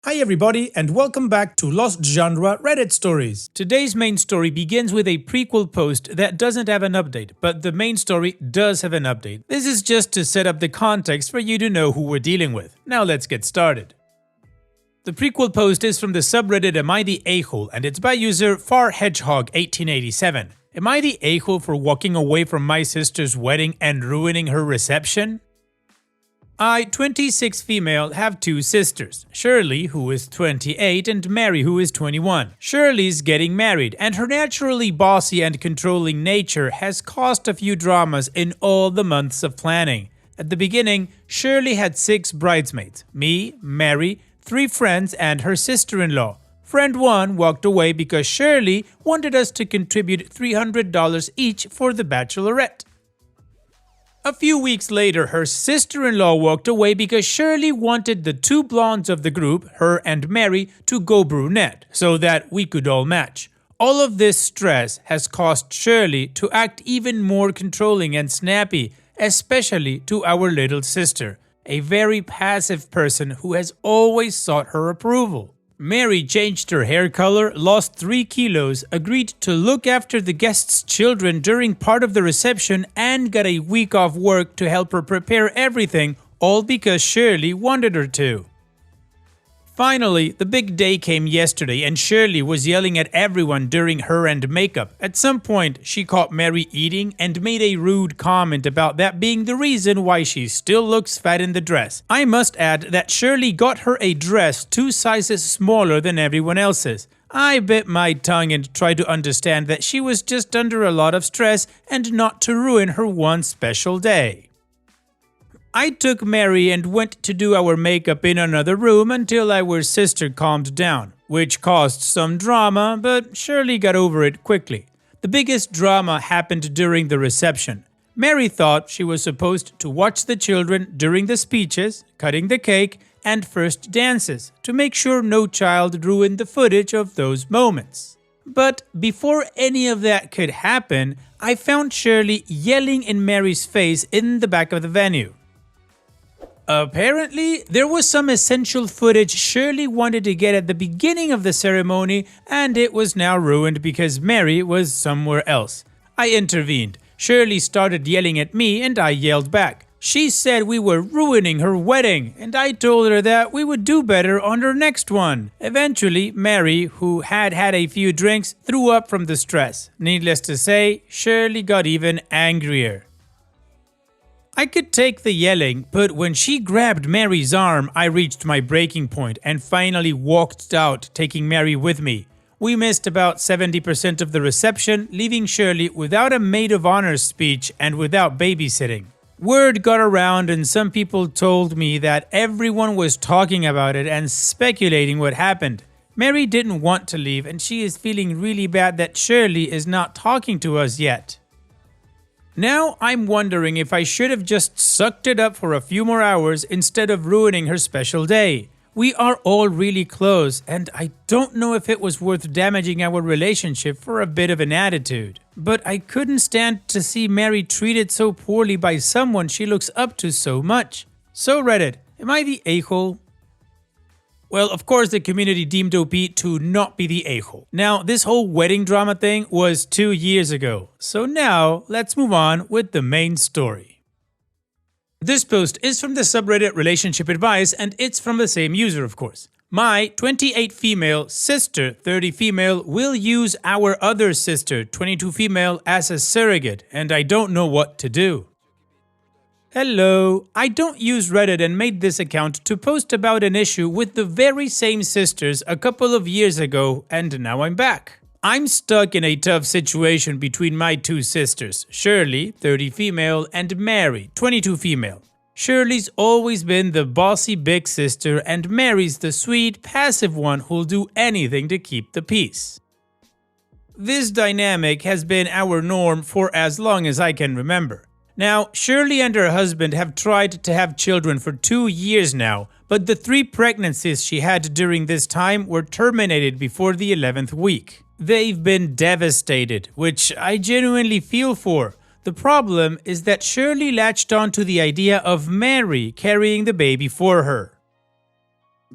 Hi everybody and welcome back to Lost Genre Reddit Stories. Today's main story begins with a prequel post that doesn't have an update, but the main story does have an update. This is just to set up the context for you to know who we're dealing with. Now let's get started. The prequel post is from the subreddit Am I the A-hole and it's by user FarHedgehog1887. Am I the a-hole for walking away from my sister's wedding and ruining her reception? I, 26 female, have two sisters, Shirley, who is 28, and Mary, who is 21. Shirley's getting married, and her naturally bossy and controlling nature has caused a few dramas in all the months of planning. At the beginning, Shirley had 6 bridesmaids, me, Mary, 3 friends, and her sister-in-law. Friend 1 walked away because Shirley wanted us to contribute $300 each for the bachelorette. A few weeks later, her sister-in-law walked away because Shirley wanted the 2 blondes of the group, her and Mary, to go brunette, so that we could all match. All of this stress has caused Shirley to act even more controlling and snappy, especially to our little sister, a very passive person who has always sought her approval. Mary changed her hair color, lost 3 kilos, agreed to look after the guests' children during part of the reception, and got a week off work to help her prepare everything, all because Shirley wanted her to. Finally, the big day came yesterday and Shirley was yelling at everyone during her and makeup. At some point, she caught Mary eating and made a rude comment about that being the reason why she still looks fat in the dress. I must add that Shirley got her a dress 2 sizes smaller than everyone else's. I bit my tongue and tried to understand that she was just under a lot of stress and not to ruin her one special day. I took Mary and went to do our makeup in another room until our sister calmed down, which caused some drama, but Shirley got over it quickly. The biggest drama happened during the reception. Mary thought she was supposed to watch the children during the speeches, cutting the cake, and first dances, to make sure no child ruined the footage of those moments. But before any of that could happen, I found Shirley yelling in Mary's face in the back of the venue. Apparently, there was some essential footage Shirley wanted to get at the beginning of the ceremony, and it was now ruined because Mary was somewhere else. I intervened. Shirley started yelling at me and I yelled back. She said we were ruining her wedding, and I told her that we would do better on her next one. Eventually, Mary, who had had a few drinks, threw up from the stress. Needless to say, Shirley got even angrier. I could take the yelling, but when she grabbed Mary's arm, I reached my breaking point and finally walked out, taking Mary with me. We missed about 70% of the reception, leaving Shirley without a maid of honor speech and without babysitting. Word got around and some people told me that everyone was talking about it and speculating what happened. Mary didn't want to leave and she is feeling really bad that Shirley is not talking to us yet. Now I'm wondering if I should have just sucked it up for a few more hours instead of ruining her special day. We are all really close and I don't know if it was worth damaging our relationship for a bit of an attitude. But I couldn't stand to see Mary treated so poorly by someone she looks up to so much. So Reddit, am I the a-hole? Well, of course the community deemed OP to not be the a-hole. Now, this whole wedding drama thing was 2 years ago. So now, let's move on with the main story. This post is from the subreddit Relationship Advice and it's from the same user, of course. My 28 female sister, 30 female, will use our other sister, 22 female, as a surrogate, and I don't know what to do. Hello, I don't use Reddit and made this account to post about an issue with the very same sisters a couple of years ago, and now I'm back. I'm stuck in a tough situation between my 2 sisters, Shirley, 30 female, and Mary, 22 female. Shirley's always been the bossy big sister and Mary's the sweet, passive one who'll do anything to keep the peace. This dynamic has been our norm for as long as I can remember. Now, Shirley and her husband have tried to have children for 2 years now, but the 3 pregnancies she had during this time were terminated before the 11th week. They've been devastated, which I genuinely feel for. The problem is that Shirley latched on to the idea of Mary carrying the baby for her.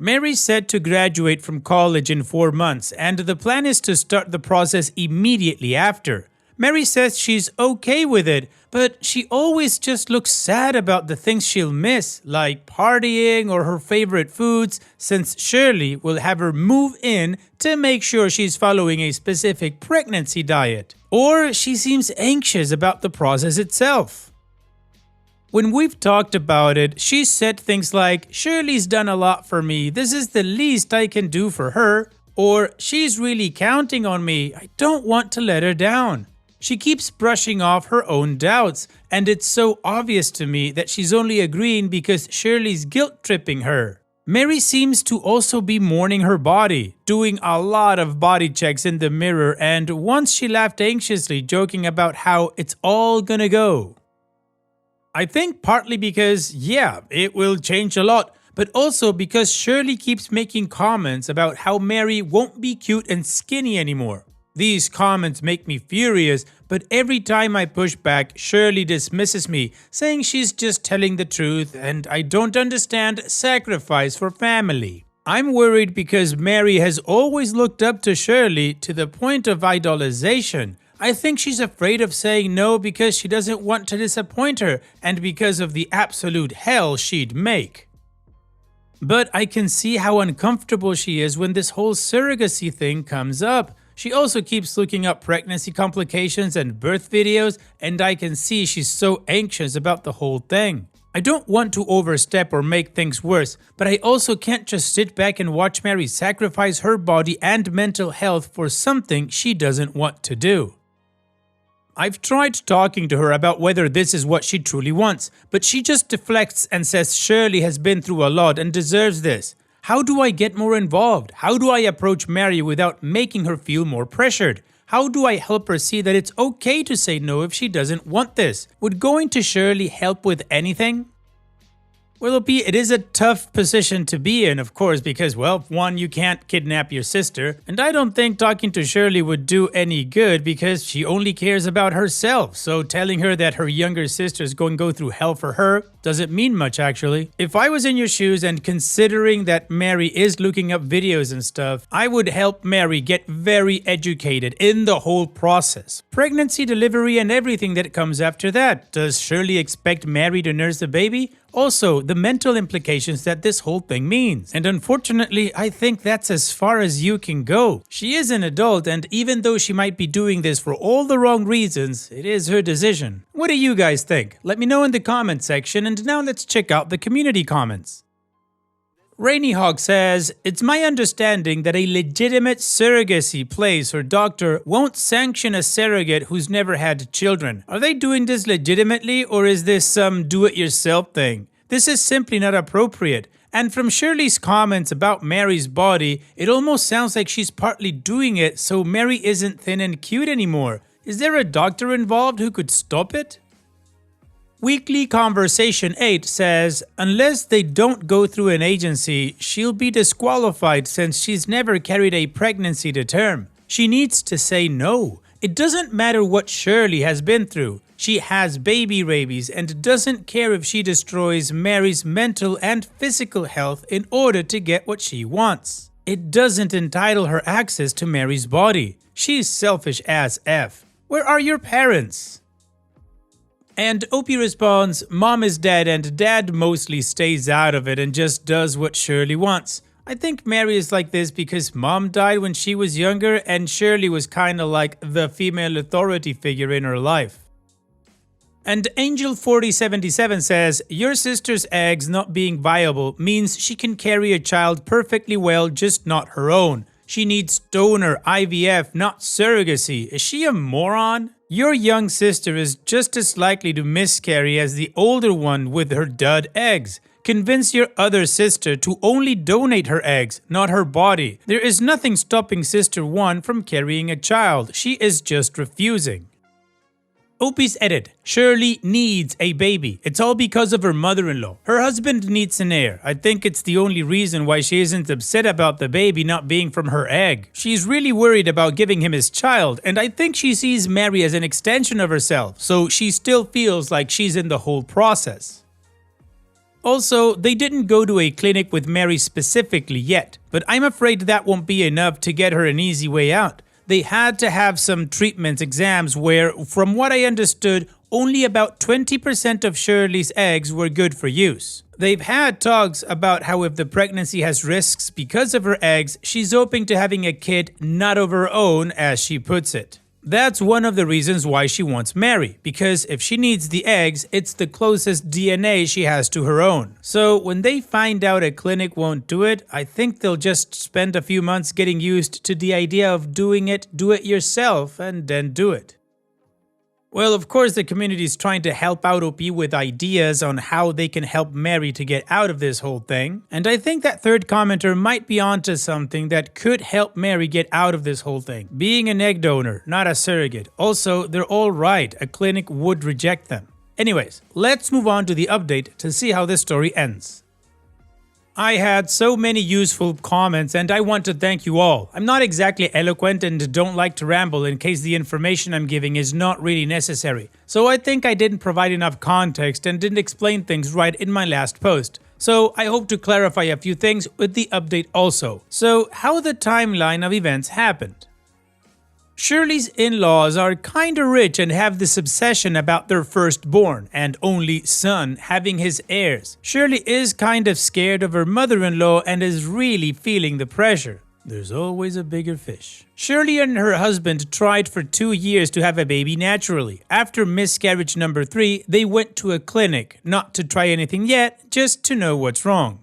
Mary's set to graduate from college in 4 months, and the plan is to start the process immediately after. Mary says she's okay with it, but she always just looks sad about the things she'll miss, like partying or her favorite foods, since Shirley will have her move in to make sure she's following a specific pregnancy diet. Or she seems anxious about the process itself. When we've talked about it, she's said things like, "Shirley's done a lot for me, this is the least I can do for her," or "She's really counting on me, I don't want to let her down." She keeps brushing off her own doubts, and it's so obvious to me that she's only agreeing because Shirley's guilt-tripping her. Mary seems to also be mourning her body, doing a lot of body checks in the mirror, and once she laughed anxiously, joking about how it's all gonna go. I think partly because, yeah, it will change a lot, but also because Shirley keeps making comments about how Mary won't be cute and skinny anymore. These comments make me furious, but every time I push back, Shirley dismisses me, saying she's just telling the truth and I don't understand sacrifice for family. I'm worried because Mary has always looked up to Shirley to the point of idolization. I think she's afraid of saying no because she doesn't want to disappoint her and because of the absolute hell she'd make. But I can see how uncomfortable she is when this whole surrogacy thing comes up. She also keeps looking up pregnancy complications and birth videos, and I can see she's so anxious about the whole thing. I don't want to overstep or make things worse, but I also can't just sit back and watch Mary sacrifice her body and mental health for something she doesn't want to do. I've tried talking to her about whether this is what she truly wants, but she just deflects and says Shirley has been through a lot and deserves this. How do I get more involved? How do I approach Mary without making her feel more pressured? How do I help her see that it's okay to say no if she doesn't want this? Would going to Shirley help with anything? Well, it is a tough position to be in, of course, because, well, one, you can't kidnap your sister, and I don't think talking to Shirley would do any good because she only cares about herself, so telling her that her younger sister is going to go through hell for her doesn't mean much, actually. If I was in your shoes and considering that Mary is looking up videos and stuff, I would help Mary get very educated in the whole process. Pregnancy, delivery, and everything that comes after that. Does Shirley expect Mary to nurse the baby? Also, the mental implications that this whole thing means. And unfortunately, I think that's as far as you can go. She is an adult, and even though she might be doing this for all the wrong reasons, it is her decision. What do you guys think? Let me know in the comment section, and now let's check out the community comments. Rainy Hawk says, "It's my understanding that a legitimate surrogacy place or doctor won't sanction a surrogate who's never had children. Are they doing this legitimately, or is this some do-it-yourself thing? This is simply not appropriate. And from Shirley's comments about Mary's body, it almost sounds like she's partly doing it so Mary isn't thin and cute anymore. Is there a doctor involved who could stop it?" Weekly Conversation 8 says, "Unless they don't go through an agency, she'll be disqualified since she's never carried a pregnancy to term. She needs to say no. It doesn't matter what Shirley has been through. She has baby rabies and doesn't care if she destroys Mary's mental and physical health in order to get what she wants. It doesn't entitle her access to Mary's body. She's selfish as F. Where are your parents?" And Opie responds, "Mom is dead and Dad mostly stays out of it and just does what Shirley wants. I think Mary is like this because Mom died when she was younger and Shirley was kinda like the female authority figure in her life." And Angel4077 says, "Your sister's eggs not being viable means she can carry a child perfectly well, just not her own. She needs donor IVF, not surrogacy. Is she a moron? Your young sister is just as likely to miscarry as the older one with her dud eggs. Convince your other sister to only donate her eggs, not her body. There is nothing stopping Sister 1 from carrying a child. She is just refusing." Opie's edit. "Shirley needs a baby. It's all because of her mother-in-law. Her husband needs an heir. I think it's the only reason why she isn't upset about the baby not being from her egg. She's really worried about giving him his child, and I think she sees Mary as an extension of herself, so she still feels like she's in the whole process." Also, they didn't go to a clinic with Mary specifically yet, but I'm afraid that won't be enough to get her an easy way out. They had to have some treatment exams where, from what I understood, only about 20% of Shirley's eggs were good for use. They've had talks about how if the pregnancy has risks because of her eggs, she's open to having a kid not of her own, as she puts it. That's one of the reasons why she wants Mary, because if she needs the eggs, it's the closest DNA she has to her own. So when they find out a clinic won't do it, I think they'll just spend a few months getting used to the idea of do it yourself, and then do it. Well, of course, the community is trying to help out OP with ideas on how they can help Mary to get out of this whole thing. And I think that third commenter might be onto something that could help Mary get out of this whole thing. Being an egg donor, not a surrogate. Also, they're all right. A clinic would reject them. Anyways, let's move on to the update to see how this story ends. I had so many useful comments and I want to thank you all. I'm not exactly eloquent and don't like to ramble in case the information I'm giving is not really necessary. So I think I didn't provide enough context and didn't explain things right in my last post. So I hope to clarify a few things with the update also. So how the timeline of events happened. Shirley's in-laws are kinda rich and have this obsession about their firstborn and only son having his heirs. Shirley is kind of scared of her mother-in-law and is really feeling the pressure. There's always a bigger fish. Shirley and her husband tried for 2 years to have a baby naturally. After miscarriage number 3, they went to a clinic, not to try anything yet, just to know what's wrong.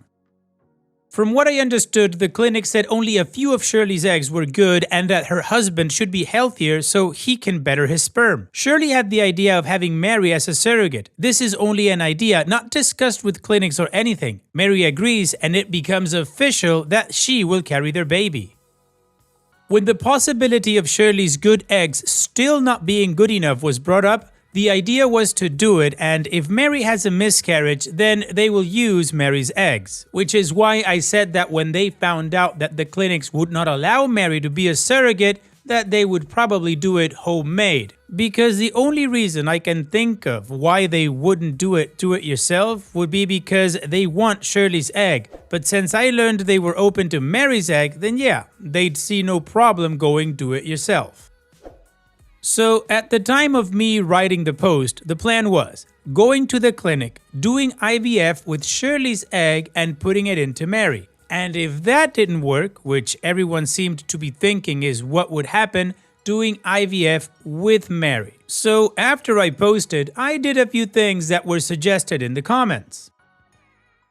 From what I understood, the clinic said only a few of Shirley's eggs were good and that her husband should be healthier so he can better his sperm. Shirley had the idea of having Mary as a surrogate. This is only an idea, not discussed with clinics or anything. Mary agrees and it becomes official that she will carry their baby. When the possibility of Shirley's good eggs still not being good enough was brought up, the idea was to do it, and if Mary has a miscarriage, then they will use Mary's eggs. Which is why I said that when they found out that the clinics would not allow Mary to be a surrogate, that they would probably do it homemade. Because the only reason I can think of why they wouldn't do it yourself would be because they want Shirley's egg. But since I learned they were open to Mary's egg, then yeah, they'd see no problem going do it yourself. So at the time of me writing the post, the plan was going to the clinic, doing IVF with Shirley's egg and putting it into Mary. And if that didn't work, which everyone seemed to be thinking is what would happen, doing IVF with Mary. So after I posted, I did a few things that were suggested in the comments.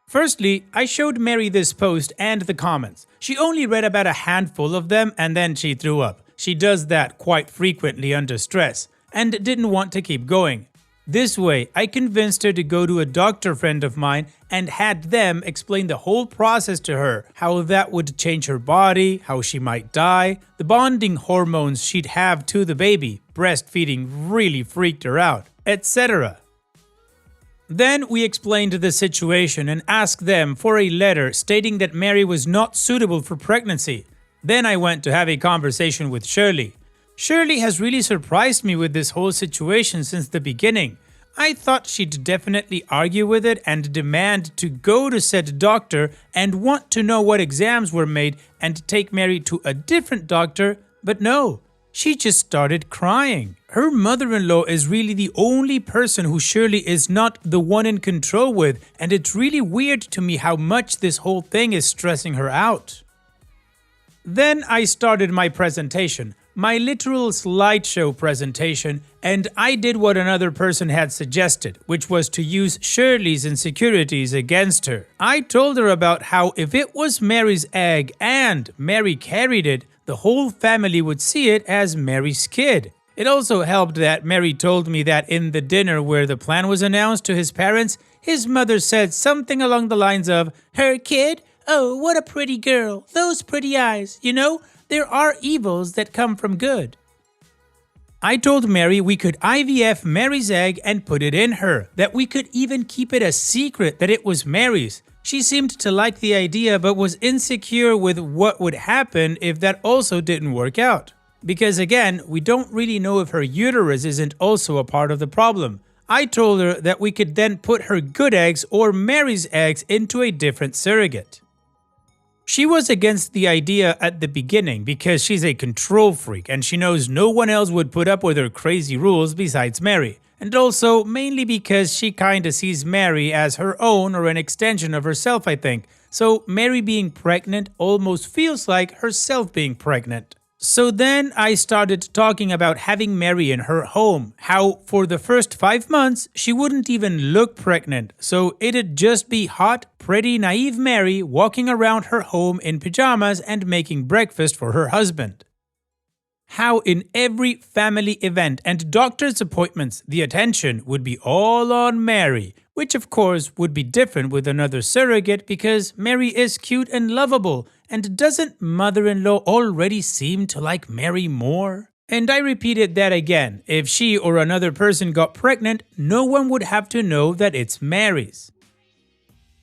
Firstly, I showed Mary this post and the comments. She only read about a handful of them and then she threw up. She does that quite frequently under stress, and didn't want to keep going. This way, I convinced her to go to a doctor friend of mine and had them explain the whole process to her, how that would change her body, how she might die, the bonding hormones she'd have to the baby, breastfeeding really freaked her out, etc. Then we explained the situation and asked them for a letter stating that Mary was not suitable for pregnancy. Then I went to have a conversation with Shirley. Shirley has really surprised me with this whole situation since the beginning. I thought she'd definitely argue with it and demand to go to said doctor and want to know what exams were made and take Mary to a different doctor, but no, she just started crying. Her mother-in-law is really the only person who Shirley is not the one in control with, and it's really weird to me how much this whole thing is stressing her out. Then I started my presentation, my literal slideshow presentation, and I did what another person had suggested, which was to use Shirley's insecurities against her. I told her about how if it was Mary's egg and Mary carried it, the whole family would see it as Mary's kid. It also helped that Mary told me that in the dinner where the plan was announced to his parents, his mother said something along the lines of, "Her kid? Oh, what a pretty girl. Those pretty eyes. You know, there are evils that come from good." I told Mary we could IVF Mary's egg and put it in her, that we could even keep it a secret that it was Mary's. She seemed to like the idea but was insecure with what would happen if that also didn't work out. Because again, we don't really know if her uterus isn't also a part of the problem. I told her that we could then put her good eggs or Mary's eggs into a different surrogate. She was against the idea at the beginning because she's a control freak and she knows no one else would put up with her crazy rules besides Mary. And also mainly because she kinda sees Mary as her own or an extension of herself, I think. So Mary being pregnant almost feels like herself being pregnant. So then I started talking about having Mary in her home, how for the first 5 months she wouldn't even look pregnant, so it'd just be hot, pretty naive Mary walking around her home in pajamas and making breakfast for her husband. How in every family event and doctor's appointments the attention would be all on Mary, which of course would be different with another surrogate because Mary is cute and lovable, and doesn't mother-in-law already seem to like Mary more? And I repeated that again, if she or another person got pregnant, no one would have to know that it's Mary's.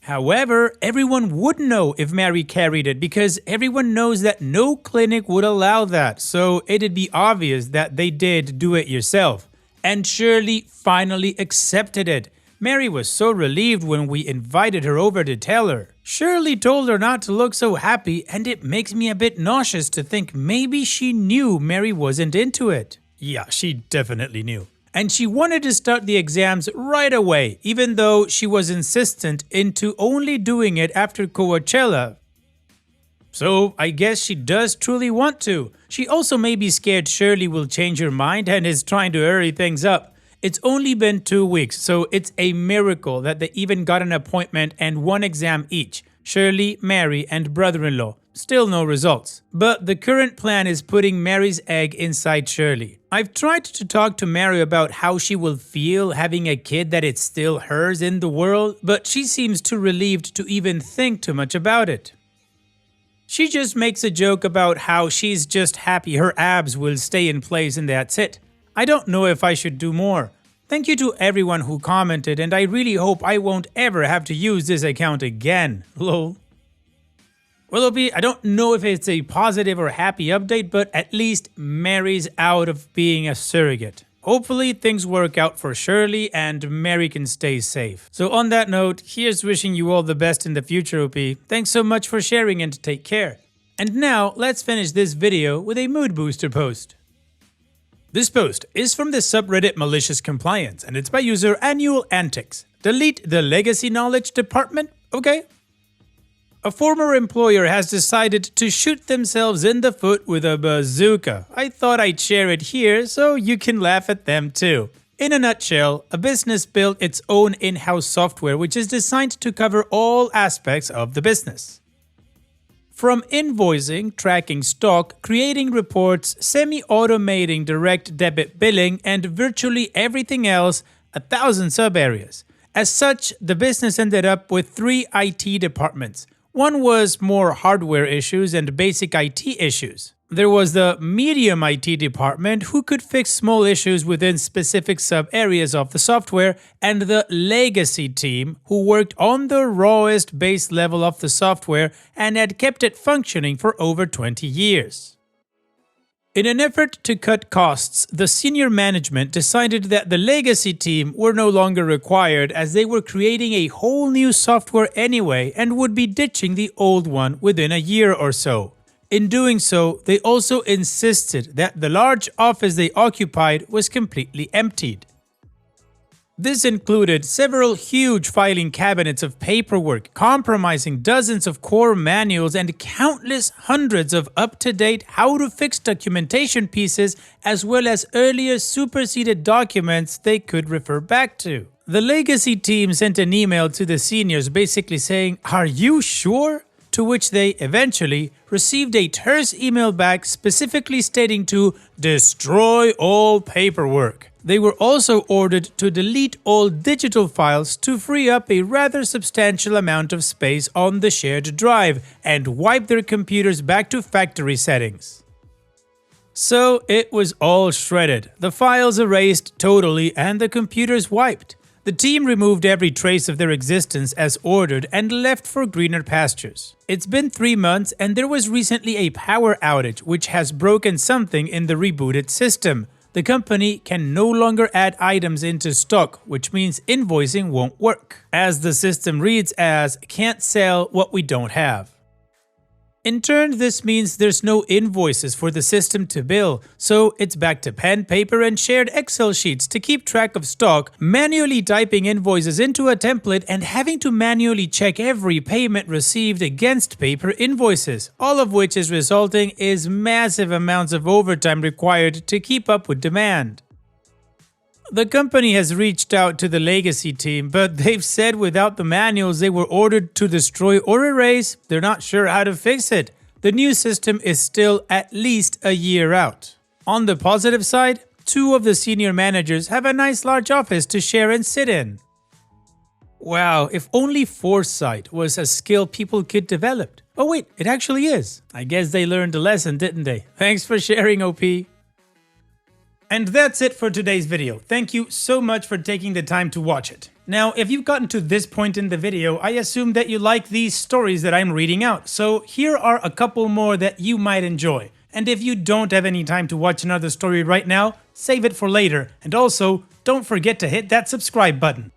However, everyone would know if Mary carried it because everyone knows that no clinic would allow that, so it'd be obvious that they did do it yourself. And Shirley finally accepted it. Mary was so relieved when we invited her over to tell her. Shirley told her not to look so happy, and it makes me a bit nauseous to think maybe she knew Mary wasn't into it. Yeah, she definitely knew. And she wanted to start the exams right away, even though she was insistent into only doing it after Coachella. So I guess she does truly want to. She also may be scared Shirley will change her mind and is trying to hurry things up. It's only been 2 weeks, so it's a miracle that they even got an appointment and 1 exam each. Shirley, Mary, and brother-in-law. Still no results. But the current plan is putting Mary's egg inside Shirley. I've tried to talk to Mary about how she will feel having a kid that it's still hers in the world, but she seems too relieved to even think too much about it. She just makes a joke about how she's just happy her abs will stay in place and that's it. I don't know if I should do more. Thank you to everyone who commented, and I really hope I won't ever have to use this account again. Lol. Well, Opie, I don't know if it's a positive or happy update, but at least Mary's out of being a surrogate. Hopefully things work out for Shirley and Mary can stay safe. So on that note, here's wishing you all the best in the future, Opie. Thanks so much for sharing and take care. And now let's finish this video with a mood booster post. This post is from the subreddit Malicious Compliance, and it's by user Annual Antics. Delete the legacy knowledge department? Okay. A former employer has decided to shoot themselves in the foot with a bazooka. I thought I'd share it here so you can laugh at them too. In a nutshell, a business built its own in-house software which is designed to cover all aspects of the business. From invoicing, tracking stock, creating reports, semi-automating direct debit billing, and virtually everything else, 1,000 sub-areas. As such, the business ended up with 3 IT departments. One was more hardware issues and basic IT issues. There was the medium IT department who could fix small issues within specific sub-areas of the software, and the legacy team who worked on the rawest base level of the software and had kept it functioning for over 20 years. In an effort to cut costs, the senior management decided that the legacy team were no longer required as they were creating a whole new software anyway and would be ditching the old one within a year or so. In doing so, they also insisted that the large office they occupied was completely emptied. This included several huge filing cabinets of paperwork, compromising dozens of core manuals and countless hundreds of up-to-date how-to-fix documentation pieces, as well as earlier superseded documents they could refer back to. The legacy team sent an email to the seniors basically saying, "Are you sure?" To which they eventually received a terse email back specifically stating to destroy all paperwork. They were also ordered to delete all digital files to free up a rather substantial amount of space on the shared drive and wipe their computers back to factory settings. So it was all shredded, the files erased totally and the computers wiped. The team removed every trace of their existence as ordered and left for greener pastures. It's been 3 months and there was recently a power outage which has broken something in the rebooted system. the company can no longer add items into stock, which means invoicing won't work, as the system reads as "can't sell what we don't have." In turn, this means there's no invoices for the system to bill, so it's back to pen, paper, and shared Excel sheets to keep track of stock, manually typing invoices into a template, and having to manually check every payment received against paper invoices, all of which is resulting is massive amounts of overtime required to keep up with demand. The company has reached out to the legacy team, but they've said without the manuals they were ordered to destroy or erase, they're not sure how to fix it. The new system is still at least a year out. On the positive side, 2 of the senior managers have a nice large office to share and sit in. Wow, if only foresight was a skill people could develop. Oh wait, it actually is. I guess they learned a lesson, didn't they? Thanks for sharing, OP. And that's it for today's video. Thank you so much for taking the time to watch it. Now, if you've gotten to this point in the video, I assume that you like these stories that I'm reading out. So here are a couple more that you might enjoy. And if you don't have any time to watch another story right now, save it for later. And also, don't forget to hit that subscribe button.